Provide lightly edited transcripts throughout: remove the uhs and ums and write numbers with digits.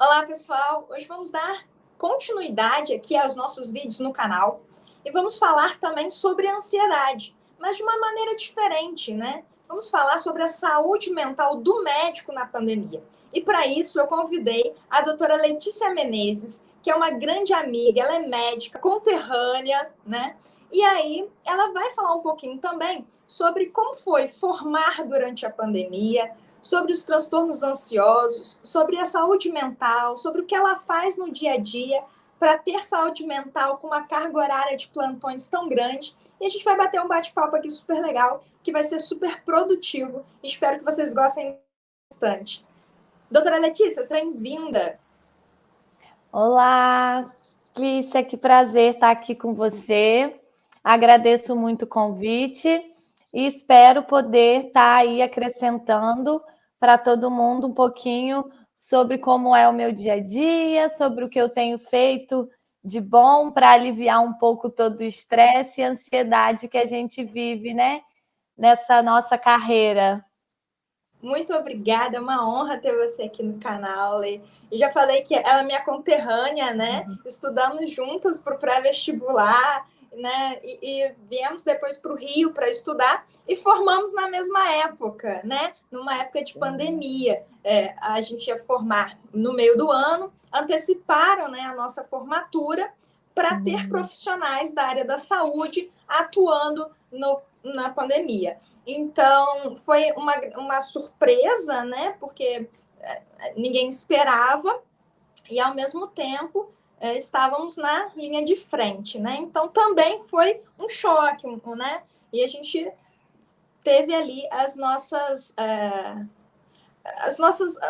Olá, pessoal! Hoje vamos dar continuidade aqui aos nossos vídeos no canal e vamos falar também sobre a ansiedade, mas de uma maneira diferente, né? Vamos falar sobre a saúde mental do médico na pandemia. E para isso eu convidei a doutora Letícia Menezes, que é uma grande amiga, ela é médica, conterrânea, né? E aí ela vai falar um pouquinho também sobre como foi formar durante a pandemia, sobre os transtornos ansiosos, sobre a saúde mental, sobre o que ela faz no dia a dia para ter saúde mental com uma carga horária de plantões tão grande. E a gente vai bater um bate-papo aqui super legal, que vai ser super produtivo. Espero que vocês gostem bastante. Doutora Letícia, seja bem-vinda. Olá, Clícia, que prazer estar aqui com você. Agradeço muito o convite e espero poder estar aí acrescentando para todo mundo um pouquinho sobre como é o meu dia a dia, sobre o que eu tenho feito de bom para aliviar um pouco todo o estresse e ansiedade que a gente vive, né, nessa nossa carreira. Muito obrigada, é uma honra ter você aqui no canal, Lê. Eu já falei que ela é minha conterrânea, né? Estudamos juntas para o pré-vestibular, né? E viemos depois para o Rio para estudar e formamos na mesma época, né? Numa época de pandemia. A gente ia formar no meio do ano, anteciparam, né, a nossa formatura para ter profissionais da área da saúde atuando na pandemia. Então, foi uma surpresa, né? Porque ninguém esperava e, ao mesmo tempo, estávamos na linha de frente, né? Então, também foi um choque, né? E a gente teve ali as nossas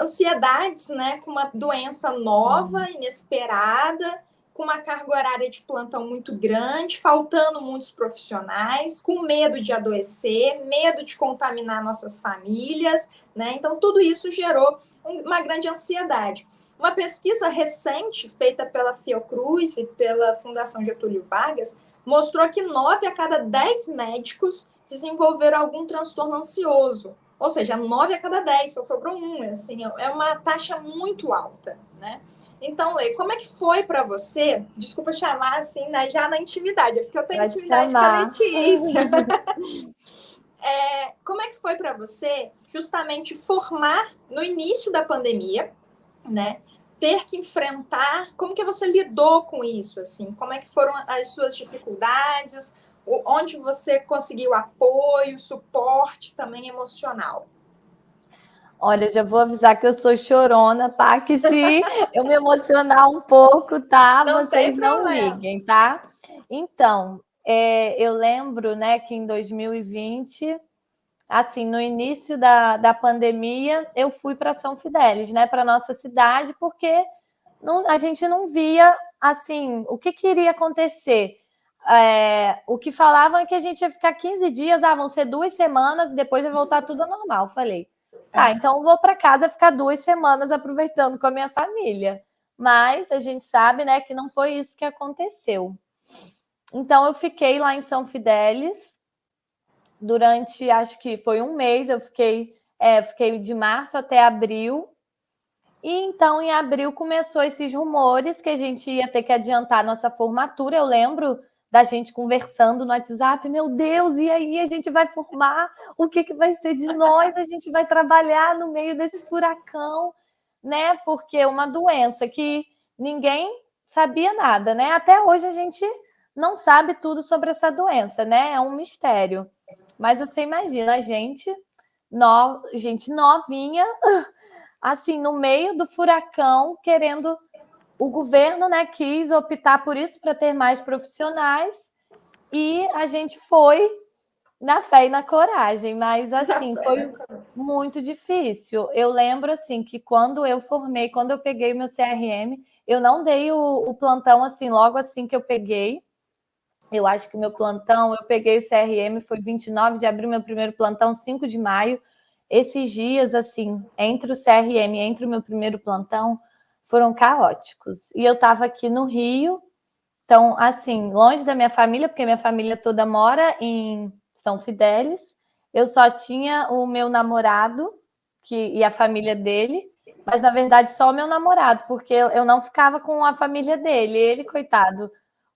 ansiedades, né? Com uma doença nova, inesperada, com uma carga horária de plantão muito grande, faltando muitos profissionais, com medo de adoecer, medo de contaminar nossas famílias, né? Então, tudo isso gerou uma grande ansiedade. Uma pesquisa recente, feita pela Fiocruz e pela Fundação Getúlio Vargas, mostrou que 9 a cada 10 médicos desenvolveram algum transtorno ansioso. Ou seja, 9 a cada 10, só sobrou um. Assim, é uma taxa muito alta, né? Então, Lei, como é que foi para você? Desculpa chamar assim, né, já na intimidade, porque eu tenho Pode intimidade com a chamar. Letícia. Como é que foi para você justamente formar no início da pandemia, né? Ter que enfrentar, como que você lidou com isso, assim? Como é que foram as suas dificuldades? Onde você conseguiu apoio, suporte também emocional? Olha, já vou avisar que eu sou chorona, tá? Que se eu me emocionar um pouco, tá? Não tem Vocês não problema. liguem, tá? Então, eu lembro, né, que em 2020, assim, no início da pandemia, eu fui para São Fidélis, né, para nossa cidade, porque a gente não via, assim, o que iria acontecer. O que falavam é que a gente ia ficar 15 dias, vão ser 2 semanas e depois vai voltar tudo ao normal. Falei, tá, então eu vou para casa ficar 2 semanas aproveitando com a minha família. Mas a gente sabe, né, que não foi isso que aconteceu. Então eu fiquei lá em São Fidélis durante, acho que foi um mês, eu fiquei de março até abril. E então, em abril, começou esses rumores que a gente ia ter que adiantar nossa formatura. Eu lembro da gente conversando no WhatsApp, meu Deus, e aí a gente vai formar? O que vai ser de nós? A gente vai trabalhar no meio desse furacão, né? Porque é uma doença que ninguém sabia nada, né? Até hoje a gente não sabe tudo sobre essa doença, né? É um mistério. Mas você imagina, a gente novinha, assim, no meio do furacão, querendo. O governo, né, quis optar por isso para ter mais profissionais e a gente foi na fé e na coragem, mas assim foi muito difícil. Eu lembro assim que quando eu formei, quando eu peguei o meu CRM, eu não dei o plantão assim logo assim que eu peguei. Eu acho que meu plantão, eu peguei o CRM, foi 29 de abril, meu primeiro plantão, 5 de maio. Esses dias, assim, entre o CRM e entre o meu primeiro plantão, foram caóticos. E eu estava aqui no Rio, então, assim, longe da minha família, porque minha família toda mora em São Fidélis. Eu só tinha o meu namorado e a família dele, mas na verdade só o meu namorado, porque eu não ficava com a família dele. Ele, coitado,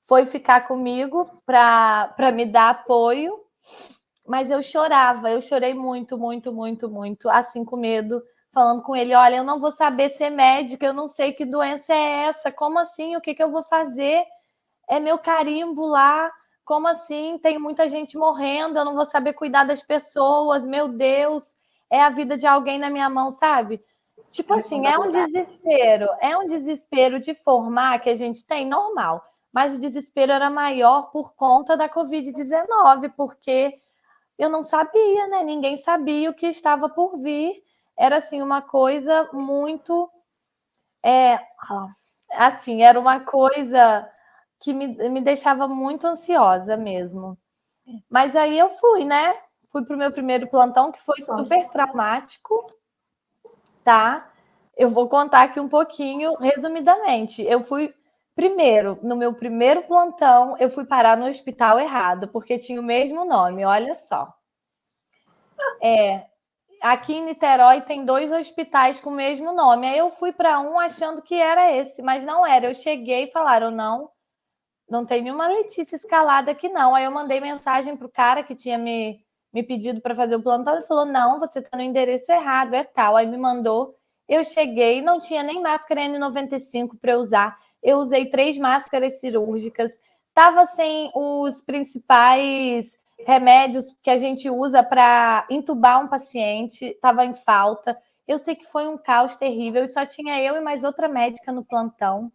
foi ficar comigo para me dar apoio, mas eu chorava, eu chorei muito, muito, muito, muito, assim, com medo, falando com ele: olha, eu não vou saber ser médica, eu não sei que doença é essa, como assim? O que, que eu vou fazer? É meu carimbo lá, como assim? Tem muita gente morrendo, eu não vou saber cuidar das pessoas, meu Deus, é a vida de alguém na minha mão, sabe? Tipo assim, Responsabilidade. é um desespero de formar que a gente tem, normal, mas o desespero era maior por conta da Covid-19, porque eu não sabia, né? Ninguém sabia o que estava por vir. Era assim uma coisa muito, é, assim, era uma coisa que me deixava muito ansiosa mesmo. Mas aí eu fui, né? Fui para o meu primeiro plantão, que foi super traumático, tá? Eu vou contar aqui um pouquinho, resumidamente. Eu fui, primeiro, no meu primeiro plantão, eu fui parar no hospital errado, porque tinha o mesmo nome, olha só. Aqui em Niterói tem 2 hospitais com o mesmo nome. Aí eu fui para um achando que era esse, mas não era. Eu cheguei e falaram: não, não tem nenhuma Letícia escalada aqui, não. Aí eu mandei mensagem para o cara que tinha me pedido para fazer o plantão. Ele falou: não, você está no endereço errado, é tal. Aí me mandou. Eu cheguei, não tinha nem máscara N95 para eu usar. Eu usei 3 máscaras cirúrgicas. Estava sem os principais remédios que a gente usa para entubar um paciente, estava em falta. Eu sei que foi um caos terrível e só tinha eu e mais outra médica no plantão.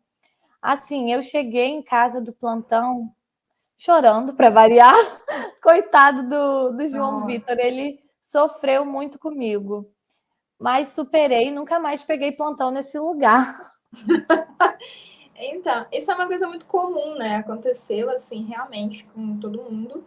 Assim, eu cheguei em casa do plantão chorando para variar. Coitado do João Nossa. Vitor, ele sofreu muito comigo. Mas superei, nunca mais peguei plantão nesse lugar. Então, isso é uma coisa muito comum, né? Aconteceu, assim, realmente com todo mundo.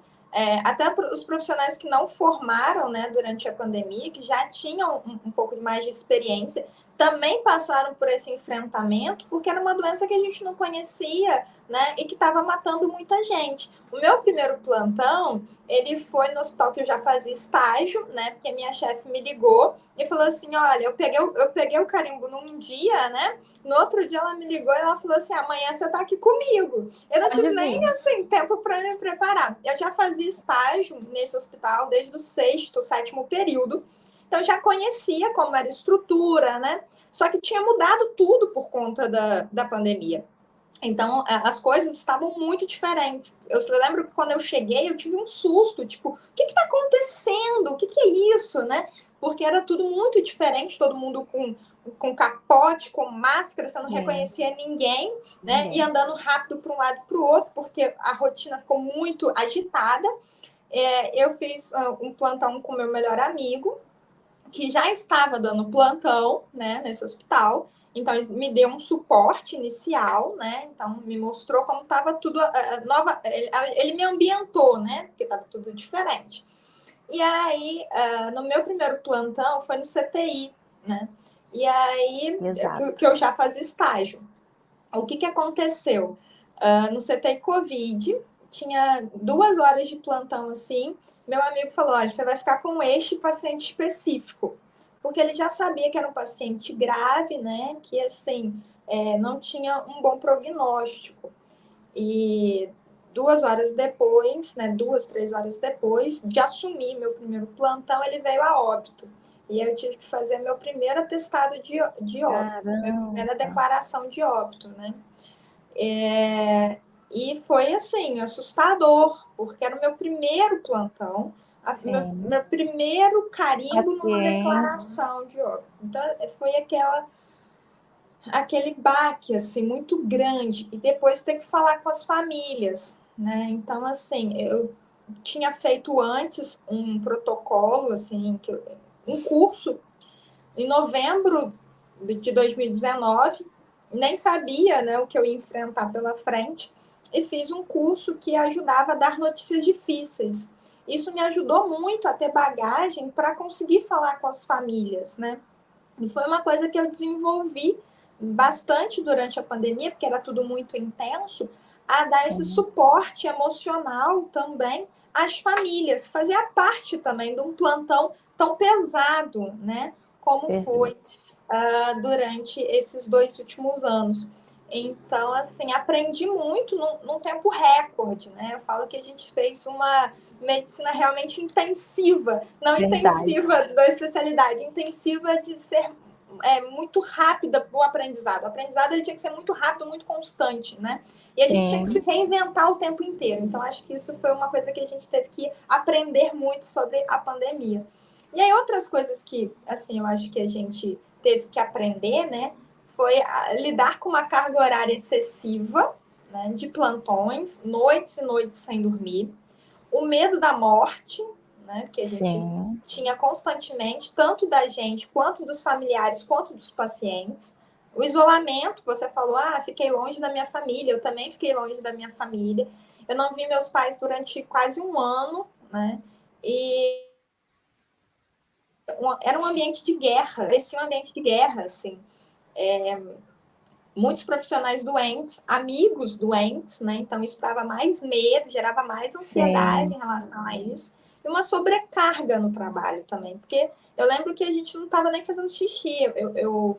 Até os profissionais que não formaram, né, durante a pandemia, que já tinham um pouco mais de experiência, também passaram por esse enfrentamento, porque era uma doença que a gente não conhecia, né, e que estava matando muita gente. O meu primeiro plantão, ele foi no hospital que eu já fazia estágio, né, porque a minha chefe me ligou e falou assim: olha, eu peguei o carimbo num dia, né? No outro dia ela me ligou e ela falou assim: amanhã você tá aqui comigo. Eu não tive Pode nem vir. assim tempo para me preparar. Eu já fazia estágio nesse hospital desde o 6º, 7º período. Então já conhecia como era a estrutura, né? Só que tinha mudado tudo por conta da pandemia. Então, as coisas estavam muito diferentes. Eu lembro que quando eu cheguei, eu tive um susto, tipo, o que está acontecendo? O que é isso, né? Porque era tudo muito diferente, todo mundo com capote, com máscara, você não reconhecia ninguém, né? E andando rápido para um lado e para o outro, porque a rotina ficou muito agitada. Eu fiz um plantão com meu melhor amigo, que já estava dando plantão, né, nesse hospital. Então, ele me deu um suporte inicial, né? Então, me mostrou como estava tudo nova. Ele me ambientou, né? Porque estava tudo diferente. E aí, no meu primeiro plantão, foi no CTI, né? E aí, que eu já fazia estágio. O que aconteceu? No CTI Covid, tinha 2 horas de plantão assim. Meu amigo falou: olha, você vai ficar com este paciente específico. Porque ele já sabia que era um paciente grave, né? Que assim, não tinha um bom prognóstico. E 2 horas depois, né? 2, 3 horas depois de assumir meu primeiro plantão, ele veio a óbito. E aí eu tive que fazer meu primeiro atestado de óbito, minha primeira declaração de óbito, né? E foi assim, assustador, porque era o meu primeiro plantão, meu primeiro carimbo numa declaração de óbito. Então, foi aquele baque assim, muito grande. E depois ter que falar com as famílias, né? Então, assim, eu tinha feito antes um protocolo, assim, um curso em novembro de 2019, nem sabia, né, o que eu ia enfrentar pela frente, e fiz um curso que ajudava a dar notícias difíceis. Isso me ajudou muito a ter bagagem para conseguir falar com as famílias, né? E foi uma coisa que eu desenvolvi bastante durante a pandemia, porque era tudo muito intenso, a dar esse suporte emocional também às famílias, fazia parte também de um plantão tão pesado, né, como foi durante esses 2 últimos anos. Então, assim, aprendi muito num tempo recorde, né? Eu falo que a gente fez uma medicina realmente intensiva, não intensiva da especialidade, intensiva de ser muito rápida o aprendizado. O aprendizado ele tinha que ser muito rápido, muito constante, né? E a gente tinha que se reinventar o tempo inteiro. Então, acho que isso foi uma coisa que a gente teve que aprender muito sobre a pandemia. E aí, outras coisas que, assim, eu acho que a gente teve que aprender, né? Foi lidar com uma carga horária excessiva, né, de plantões, noites e noites sem dormir. O medo da morte, né, que a gente tinha constantemente, tanto da gente, quanto dos familiares, quanto dos pacientes. O isolamento, você falou, fiquei longe da minha família, eu também fiquei longe da minha família. Eu não vi meus pais durante quase um ano, né? E era um ambiente de guerra, parecia um ambiente de guerra, assim. Muitos profissionais doentes, amigos doentes, né? Então isso dava mais medo, gerava mais ansiedade em relação a isso. E uma sobrecarga no trabalho também, porque eu lembro que a gente não estava nem fazendo xixi. Eu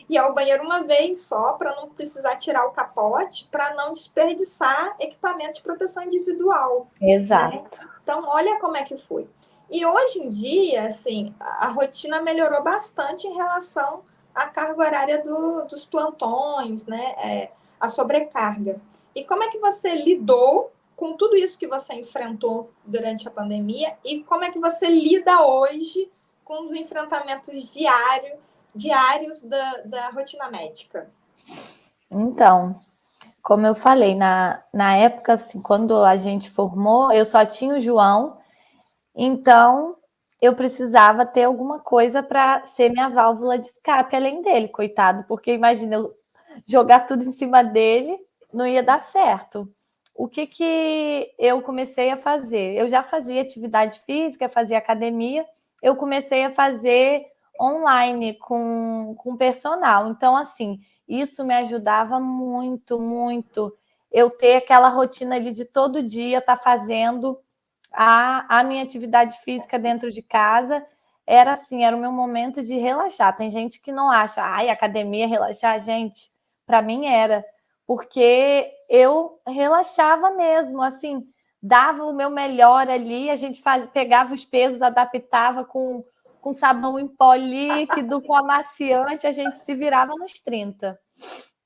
ia ao banheiro uma vez só para não precisar tirar o capote, para não desperdiçar equipamento de proteção individual. Exato. Né? Então, olha como é que foi. E hoje em dia, assim, a rotina melhorou bastante em relação à carga horária dos plantões, né? A sobrecarga. E como é que você lidou com tudo isso que você enfrentou durante a pandemia e como é que você lida hoje com os enfrentamentos diários da rotina médica? Então, como eu falei, na época, assim, quando a gente formou, eu só tinha o João, então eu precisava ter alguma coisa para ser minha válvula de escape além dele, coitado, porque imagina eu jogar tudo em cima dele, não ia dar certo. O que eu comecei a fazer? Eu já fazia atividade física, fazia academia, eu comecei a fazer online com personal. Então, assim, isso me ajudava muito, muito. Eu ter aquela rotina ali de todo dia estar fazendo a minha atividade física dentro de casa. Era assim, era o meu momento de relaxar. Tem gente que não acha, academia, relaxar, gente, para mim era, porque eu relaxava mesmo, assim, dava o meu melhor ali, a gente pegava os pesos, adaptava com sabão em pó líquido, com amaciante, a gente se virava nos 30.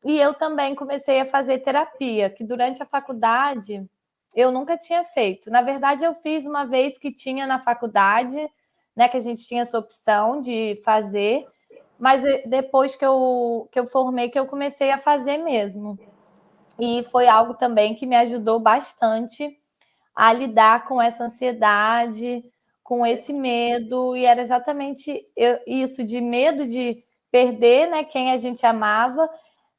E eu também comecei a fazer terapia, que durante a faculdade eu nunca tinha feito. Na verdade, eu fiz uma vez que tinha na faculdade, né, que a gente tinha essa opção de fazer, mas depois que eu formei, que eu comecei a fazer mesmo. E foi algo também que me ajudou bastante a lidar com essa ansiedade, com esse medo, e era exatamente isso, de medo de perder, né, quem a gente amava.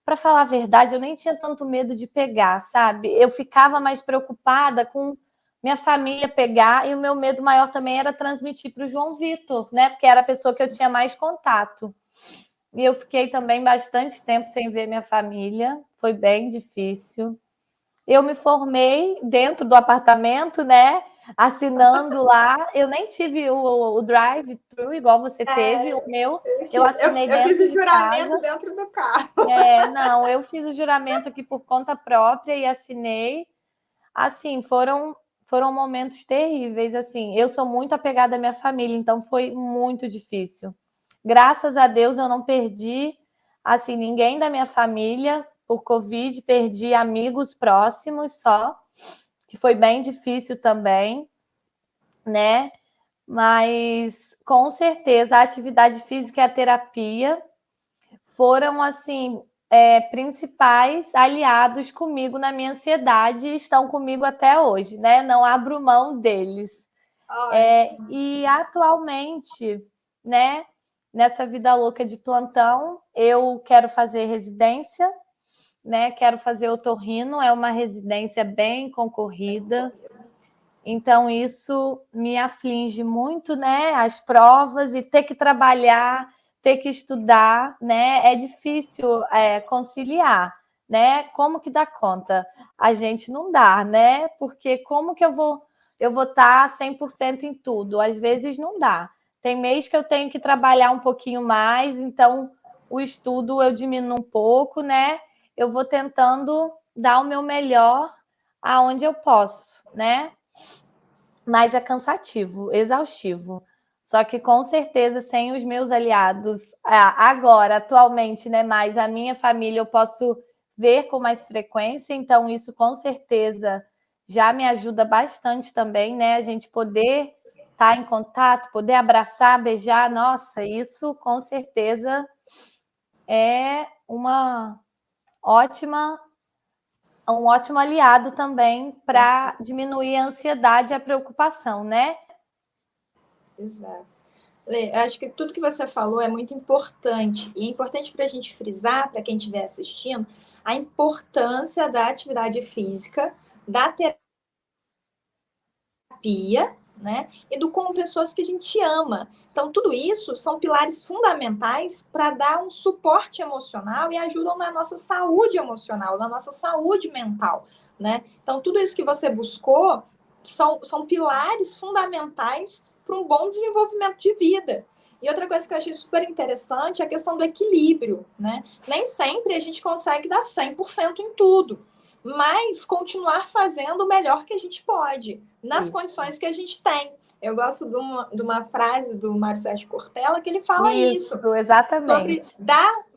Para falar a verdade, eu nem tinha tanto medo de pegar, sabe? Eu ficava mais preocupada com minha família pegar, e o meu medo maior também era transmitir para o João Vitor, né? Porque era a pessoa que eu tinha mais contato. E eu fiquei também bastante tempo sem ver minha família, foi bem difícil. Eu me formei dentro do apartamento, né? Assinando lá. Eu nem tive o drive-thru igual você teve, o meu. Eu assinei eu fiz dentro o de juramento casa. dentro do carro. Não, eu fiz o juramento aqui por conta própria e assinei. Assim, foram momentos terríveis. Assim, eu sou muito apegada à minha família, então foi muito difícil. Graças a Deus eu não perdi assim ninguém da minha família por Covid, perdi amigos próximos só, que foi bem difícil também, né? Mas com certeza a atividade física e a terapia foram assim principais aliados comigo na minha ansiedade e estão comigo até hoje, né? Não abro mão deles. E atualmente, né? Nessa vida louca de plantão, eu quero fazer residência, né? Quero fazer otorrino, é uma residência bem concorrida. Então, isso me aflige muito, né? As provas e ter que trabalhar, ter que estudar, né? É difícil conciliar, né? Como que dá conta? A gente não dá, né? Porque como que eu vou estar 100% em tudo? Às vezes não dá. Tem mês que eu tenho que trabalhar um pouquinho mais, então o estudo eu diminuo um pouco, né? Eu vou tentando dar o meu melhor aonde eu posso, né? Mas é cansativo, exaustivo. Só que com certeza, sem os meus aliados, agora, atualmente, né, mais a minha família, eu posso ver com mais frequência, então isso com certeza já me ajuda bastante também, né? A gente poder estar em contato, poder abraçar, beijar, nossa, isso com certeza é ótima um ótimo aliado também para diminuir a ansiedade e a preocupação, né? Exato. Lê, acho que tudo que você falou é muito importante. E é importante para a gente frisar, para quem estiver assistindo, a importância da atividade física, da terapia, né? E do com pessoas que a gente ama. Então, tudo isso são pilares fundamentais para dar um suporte emocional e ajudam na nossa saúde emocional, na nossa saúde mental, né? Então, tudo isso que você buscou são pilares fundamentais para um bom desenvolvimento de vida. E outra coisa que eu achei super interessante é a questão do equilíbrio, né? Nem sempre a gente consegue dar 100% em tudo, mas continuar fazendo o melhor que a gente pode, nas condições que a gente tem. Eu gosto de uma frase do Mário Sérgio Cortella que ele fala isso Exatamente. sobre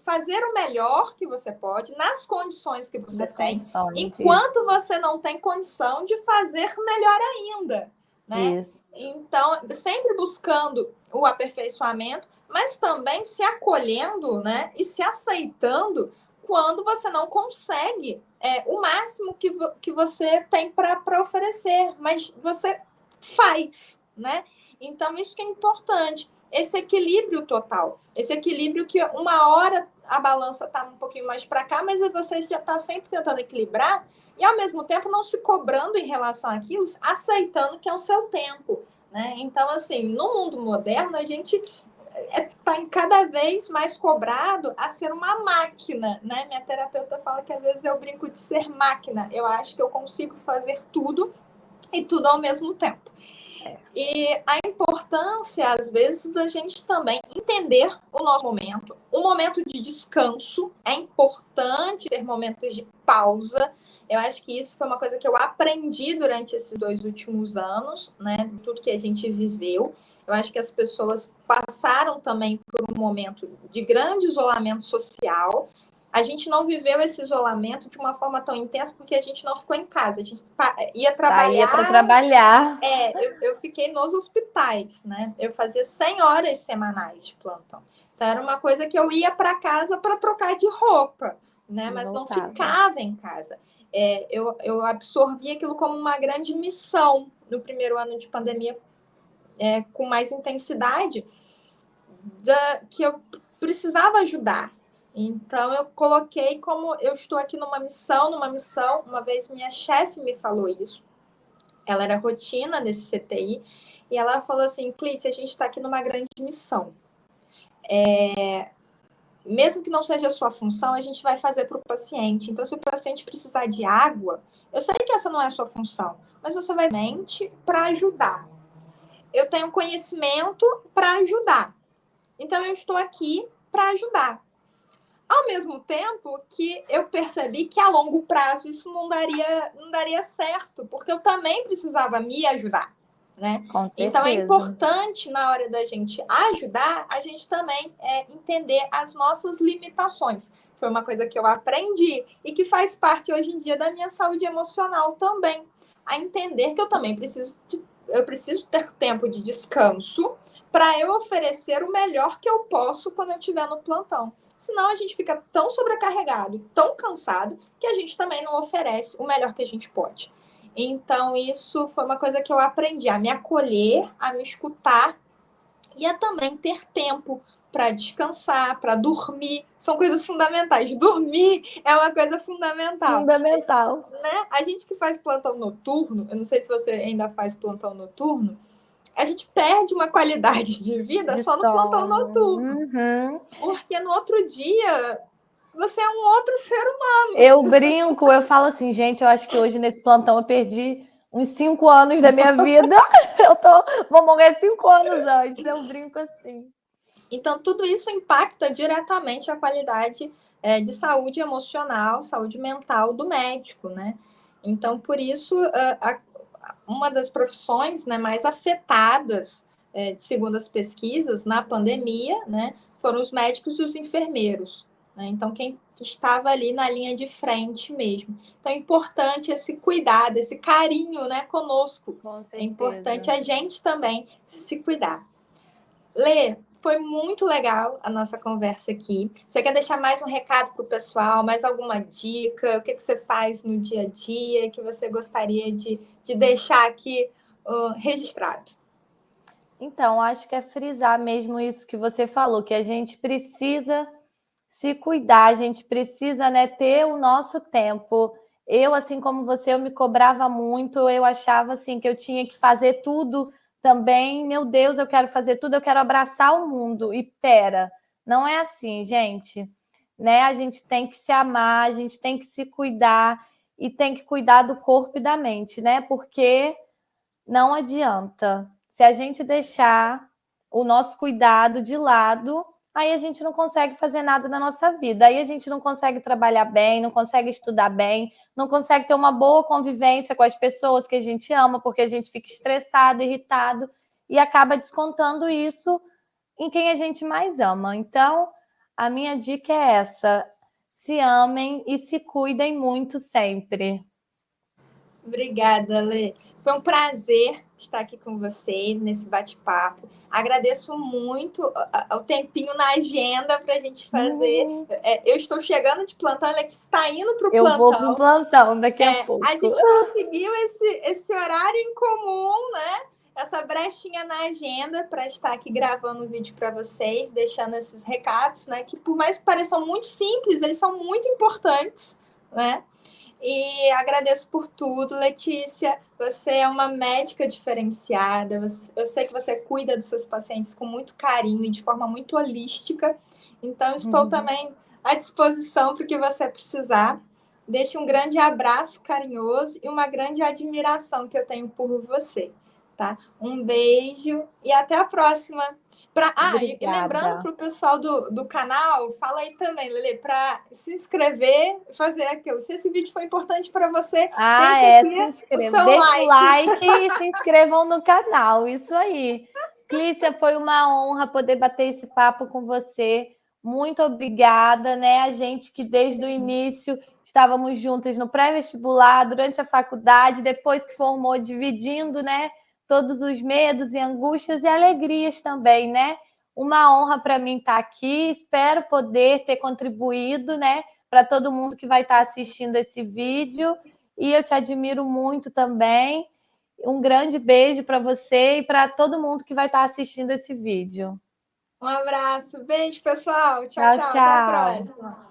fazer o melhor que você pode, nas condições que você tem, enquanto você não tem condição de fazer melhor ainda. Né? Isso. Então, sempre buscando o aperfeiçoamento, mas também se acolhendo, né? E se aceitando quando você não consegue o máximo que você tem para oferecer, mas você faz, né? Então, isso que é importante. Esse equilíbrio total. Esse equilíbrio que uma hora a balança está um pouquinho mais para cá, mas você já está sempre tentando equilibrar e, ao mesmo tempo, não se cobrando em relação àquilo, aceitando que é o seu tempo. Né? Então, assim, no mundo moderno, a gente está cada vez mais cobrado a ser uma máquina, né? Minha terapeuta fala que às vezes eu brinco de ser máquina. Eu acho que eu consigo fazer tudo e tudo ao mesmo tempo. E a importância, às vezes, da gente também entender o nosso momento. O momento de descanso é importante ter momentos de pausa. Eu acho que isso foi uma coisa que eu aprendi durante esses 2 últimos anos, né? Tudo que a gente viveu. Eu acho que as pessoas passaram também por um momento de grande isolamento social. A gente não viveu esse isolamento de uma forma tão intensa porque a gente não ficou em casa. A gente ia trabalhar. Saía para trabalhar. Eu fiquei nos hospitais, né? Eu fazia 100 horas semanais de plantão. Então, era uma coisa que eu ia para casa para trocar de roupa, né? Mas não ficava em casa. Eu absorvi aquilo como uma grande missão no primeiro ano de pandemia, com mais intensidade, que eu precisava ajudar. Então, eu coloquei como eu estou aqui numa missão. Uma vez minha chefe me falou isso. Ela era rotina desse CTI, e ela falou assim, Clícia, a gente está aqui numa grande missão. Mesmo que não seja a sua função, a gente vai fazer para o paciente. Então, se o paciente precisar de água, eu sei que essa não é a sua função, mas você vai mente para ajudar. Eu tenho conhecimento para ajudar. Então, eu estou aqui para ajudar. Ao mesmo tempo que eu percebi que a longo prazo isso não daria certo, porque eu também precisava me ajudar, né? Então é importante, na hora da gente ajudar, a gente também entender as nossas limitações. Foi uma coisa que eu aprendi e que faz parte hoje em dia da minha saúde emocional também. A entender que eu também preciso ter tempo de descanso para eu oferecer o melhor que eu posso quando eu estiver no plantão. Senão a gente fica tão sobrecarregado, tão cansado, que a gente também não oferece o melhor que a gente pode. Então, isso foi uma coisa que eu aprendi, a me acolher, a me escutar e a também ter tempo para descansar, para dormir. São coisas fundamentais. Dormir é uma coisa fundamental. Fundamental. Né? A gente que faz plantão noturno, eu não sei se você ainda faz plantão noturno, a gente perde uma qualidade de vida só no plantão noturno. Porque no outro dia Você é um outro ser humano. Eu brinco, eu falo assim, gente, eu acho que hoje nesse plantão eu perdi uns 5 anos da minha vida. Vou morrer 5 anos antes. Eu brinco assim. Então, tudo isso impacta diretamente a qualidade de saúde emocional, saúde mental do médico, né? Então, por isso, uma das profissões, né, mais afetadas, segundo as pesquisas, na pandemia, né, foram os médicos e os enfermeiros. Né? Então, quem estava ali na linha de frente mesmo. Então, é importante esse cuidado, esse carinho, né, conosco. Com certeza. É importante a gente também se cuidar. Lê, foi muito legal a nossa conversa aqui. Você quer deixar mais um recado para o pessoal, mais alguma dica? O que você faz no dia a dia que você gostaria de deixar aqui registrado? Então, acho que é frisar mesmo isso que você falou, que a gente precisa se cuidar, a gente precisa, né, ter o nosso tempo. Eu, assim como você, eu me cobrava muito, eu achava assim que eu tinha que fazer tudo também. Meu Deus, eu quero fazer tudo, eu quero abraçar o mundo. E pera, não é assim, gente. Né? A gente tem que se amar, a gente tem que se cuidar e tem que cuidar do corpo e da mente, né? Porque não adianta. Se a gente deixar o nosso cuidado de lado, aí a gente não consegue fazer nada na nossa vida. Aí a gente não consegue trabalhar bem, não consegue estudar bem, não consegue ter uma boa convivência com as pessoas que a gente ama, porque a gente fica estressado, irritado e acaba descontando isso em quem a gente mais ama. Então, a minha dica é essa: se amem e se cuidem muito sempre. Obrigada, Lê. Foi um prazer estar aqui com você nesse bate-papo. Agradeço muito o tempinho na agenda para a gente fazer. Eu estou chegando de plantão, ela está indo para o plantão. Eu vou para o plantão daqui a pouco. A gente conseguiu esse horário em comum, né? Essa brechinha na agenda para estar aqui gravando um vídeo para vocês, deixando esses recados, né? Que por mais que pareçam muito simples, eles são muito importantes, né? E agradeço por tudo, Letícia. Você é uma médica diferenciada. Eu sei que você cuida dos seus pacientes com muito carinho e de forma muito holística. Então, estou também à disposição para o que você precisar. Deixe um grande abraço carinhoso e uma grande admiração que eu tenho por você. Tá? Um beijo e até a próxima. E lembrando para o pessoal do canal, fala aí também, Lelê, para se inscrever, fazer aquilo. Se esse vídeo foi importante para você, deixa aqui o seu deixa o like e se inscrevam no canal. Isso aí. Clícia, foi uma honra poder bater esse papo com você. Muito obrigada, né? A gente que desde o início estávamos juntas no pré-vestibular, durante a faculdade, depois que formou, dividindo, né? Todos os medos e angústias e alegrias também, né? Uma honra para mim estar aqui. Espero poder ter contribuído, né? Para todo mundo que vai estar assistindo esse vídeo. E eu te admiro muito também. Um grande beijo para você e para todo mundo que vai estar assistindo esse vídeo. Um abraço, beijo, pessoal. Tchau, Tchau, tchau. tchau. Até a próxima.